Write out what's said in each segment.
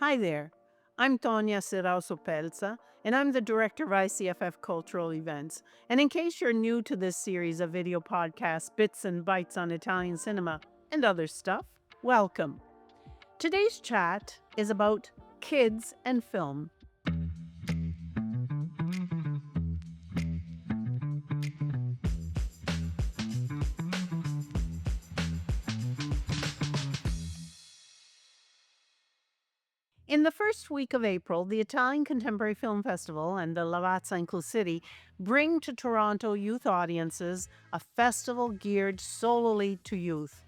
Hi there. I'm Tonia Serauso-Pelza, and I'm the director of ICFF Cultural Events. And in case you're new to this series of video podcasts, Bits and Bites on Italian cinema and other stuff, welcome. Today's chat is about kids and film. In the first week of April, the Italian Contemporary Film Festival and the Lavazza in Cool City bring to Toronto youth audiences a festival geared solely to youth.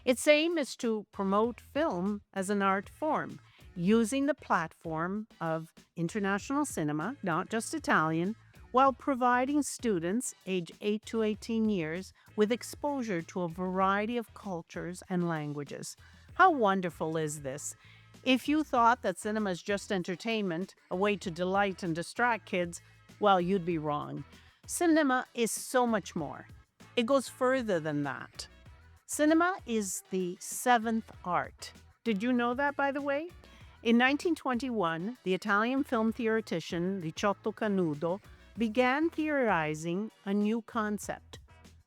Its aim is to promote film as an art form, using the platform of international cinema, not just Italian, while providing students aged 8 to 18 years with exposure to a variety of cultures and languages. How wonderful is this? If you thought that cinema is just entertainment, a way to delight and distract kids, well, you'd be wrong. Cinema is so much more. It goes further than that. Cinema is the seventh art. Did you know that, by the way? In 1921, the Italian film theoretician Ricciotto Canudo began theorizing a new concept,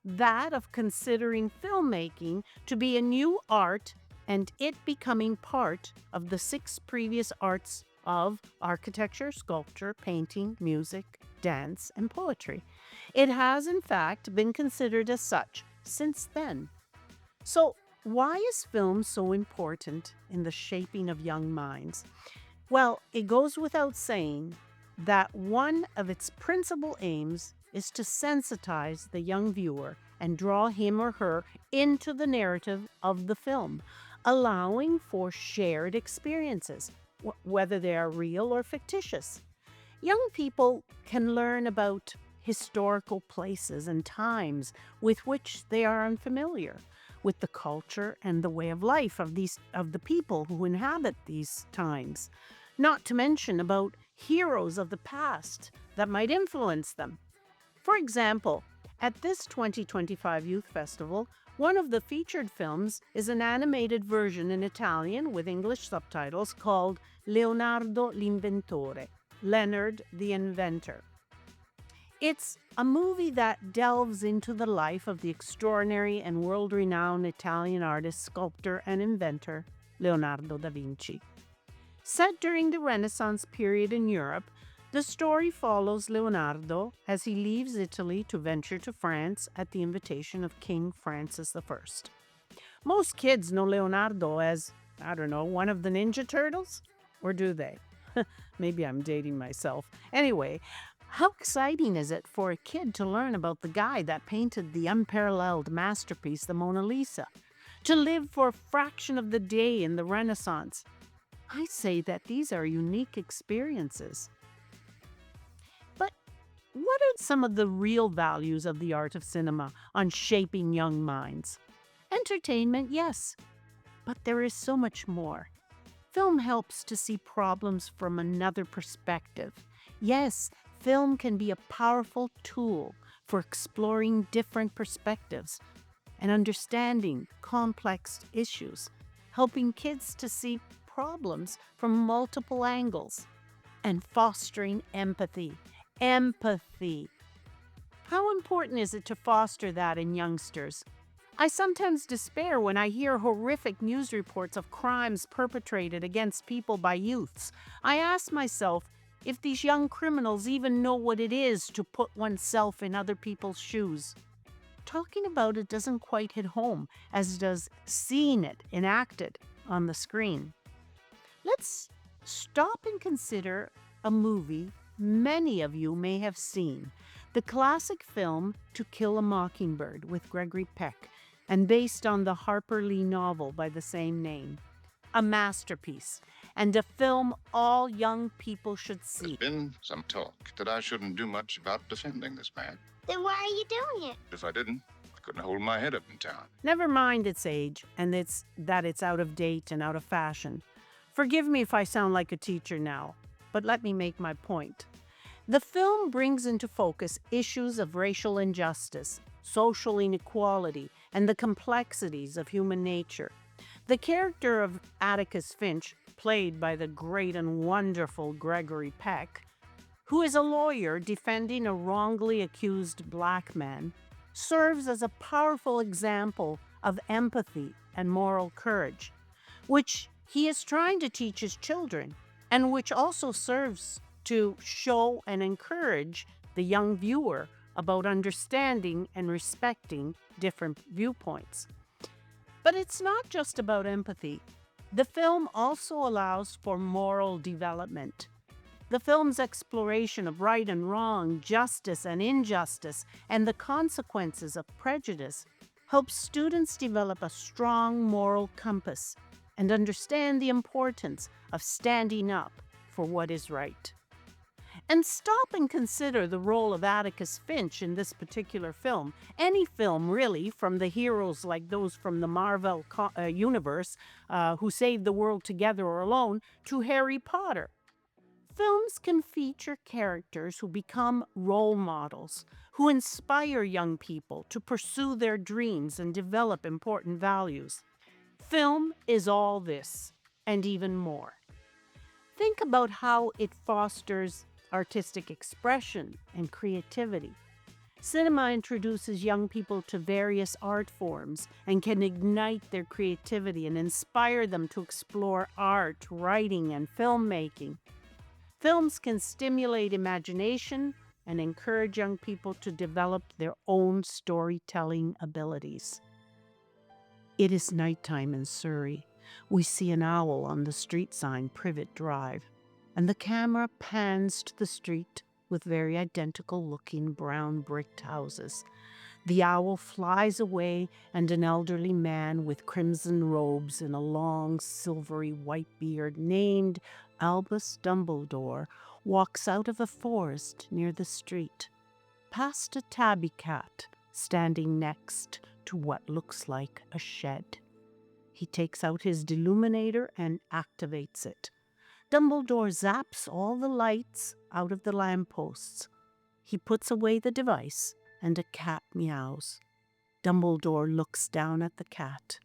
that of considering filmmaking to be a new art and it becoming part of the six previous arts of architecture, sculpture, painting, music, dance, and poetry. It has, in fact, been considered as such since then. So, why is film so important in the shaping of young minds? Well, it goes without saying that one of its principal aims is to sensitize the young viewer and draw him or her into the narrative of the film, allowing for shared experiences, whether they are real or fictitious. Young people can learn about historical places and times with which they are unfamiliar, with the culture and the way of life of the people who inhabit these times, not to mention about heroes of the past that might influence them. For example, at this 2025 Youth Festival, one of the featured films is an animated version in Italian with English subtitles called Leonardo l'Inventore, Leonard the Inventor. It's a movie that delves into the life of the extraordinary and world-renowned Italian artist, sculptor, and inventor, Leonardo da Vinci. Set during the Renaissance period in Europe, the story follows Leonardo as he leaves Italy to venture to France at the invitation of King Francis I. Most kids know Leonardo as, one of the Ninja Turtles? Or do they? Maybe I'm dating myself. Anyway, how exciting is it for a kid to learn about the guy that painted the unparalleled masterpiece, the Mona Lisa? To live for a fraction of the day in the Renaissance? I say that these are unique experiences. But what are some of the real values of the art of cinema on shaping young minds? Entertainment, yes, but there is so much more. Film helps to see problems from another perspective. Yes, film can be a powerful tool for exploring different perspectives and understanding complex issues, helping kids to see problems from multiple angles, and fostering empathy. Empathy. How important is it to foster that in youngsters? I sometimes despair when I hear horrific news reports of crimes perpetrated against people by youths. I ask myself if these young criminals even know what it is to put oneself in other people's shoes. Talking about it doesn't quite hit home, as does seeing it enacted on the screen. Let's stop and consider a movie many of you may have seen, the classic film To Kill a Mockingbird with Gregory Peck, and based on the Harper Lee novel by the same name. A masterpiece, and a film all young people should see. There's been some talk that I shouldn't do much about defending this man. Then why are you doing it? If I didn't, I couldn't hold my head up in town. Never mind its age and that it's out of date and out of fashion. Forgive me if I sound like a teacher now, but let me make my point. The film brings into focus issues of racial injustice, social inequality, and the complexities of human nature. The character of Atticus Finch, played by the great and wonderful Gregory Peck, who is a lawyer defending a wrongly accused black man, serves as a powerful example of empathy and moral courage, which he is trying to teach his children, and which also serves to show and encourage the young viewer about understanding and respecting different viewpoints. But it's not just about empathy. The film also allows for moral development. The film's exploration of right and wrong, justice and injustice, and the consequences of prejudice helps students develop a strong moral compass and understand the importance of standing up for what is right. And stop and consider the role of Atticus Finch in this particular film. Any film, really, from the heroes like those from the Marvel universe who saved the world together or alone, to Harry Potter. Films can feature characters who become role models, who inspire young people to pursue their dreams and develop important values. Film is all this, and even more. Think about how it fosters artistic expression and creativity. Cinema introduces young people to various art forms and can ignite their creativity and inspire them to explore art, writing, and filmmaking. Films can stimulate imagination and encourage young people to develop their own storytelling abilities. It is nighttime in Surrey. We see an owl on the street sign Privet Drive, and the camera pans to the street with very identical-looking brown bricked houses. The owl flies away, and an elderly man with crimson robes and a long, silvery white beard named Albus Dumbledore walks out of a forest near the street, past a tabby cat standing next to what looks like a shed. He takes out his deluminator and activates it. Dumbledore zaps all the lights out of the lampposts. He puts away the device, and a cat meows. Dumbledore looks down at the cat.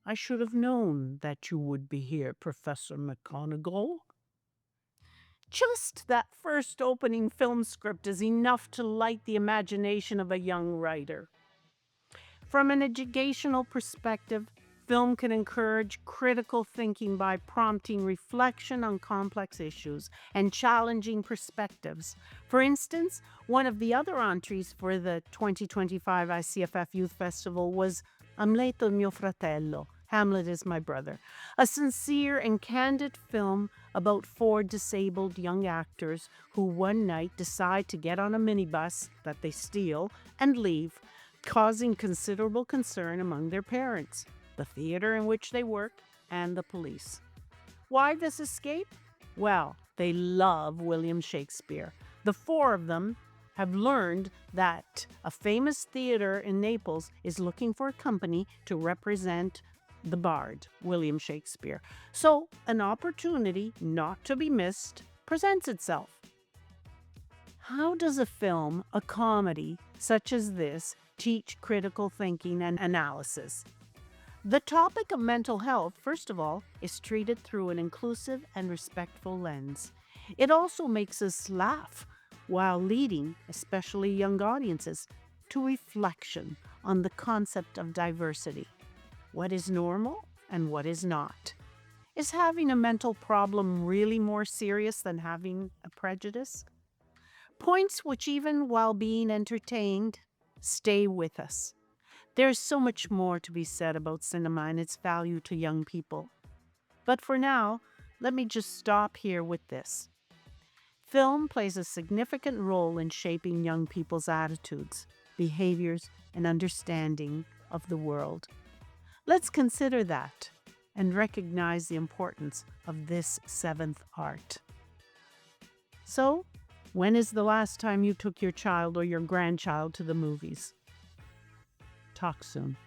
"I should have known that you would be here, Professor McGonagall." Just that first opening film script is enough to light the imagination of a young writer. From an educational perspective, film can encourage critical thinking by prompting reflection on complex issues and challenging perspectives. For instance, one of the other entries for the 2025 ICFF Youth Festival was Amleto mio fratello, Hamlet is my brother, a sincere and candid film about four disabled young actors who one night decide to get on a minibus that they steal and leave, causing considerable concern among their parents, the theater in which they work, and the police. Why this escape? Well, they love William Shakespeare. The four of them have learned that a famous theater in Naples is looking for a company to represent the bard, William Shakespeare. So an opportunity not to be missed presents itself. How does a film, a comedy such as this, teach critical thinking and analysis? The topic of mental health, first of all, is treated through an inclusive and respectful lens. It also makes us laugh while leading, especially young audiences, to reflection on the concept of diversity. What is normal and what is not? Is having a mental problem really more serious than having a prejudice? Points which, even while being entertained, stay with us. There's so much more to be said about cinema and its value to young people. But for now, let me just stop here with this. Film plays a significant role in shaping young people's attitudes, behaviors, and understanding of the world. Let's consider that and recognize the importance of this seventh art. So, when is the last time you took your child or your grandchild to the movies? Talk soon.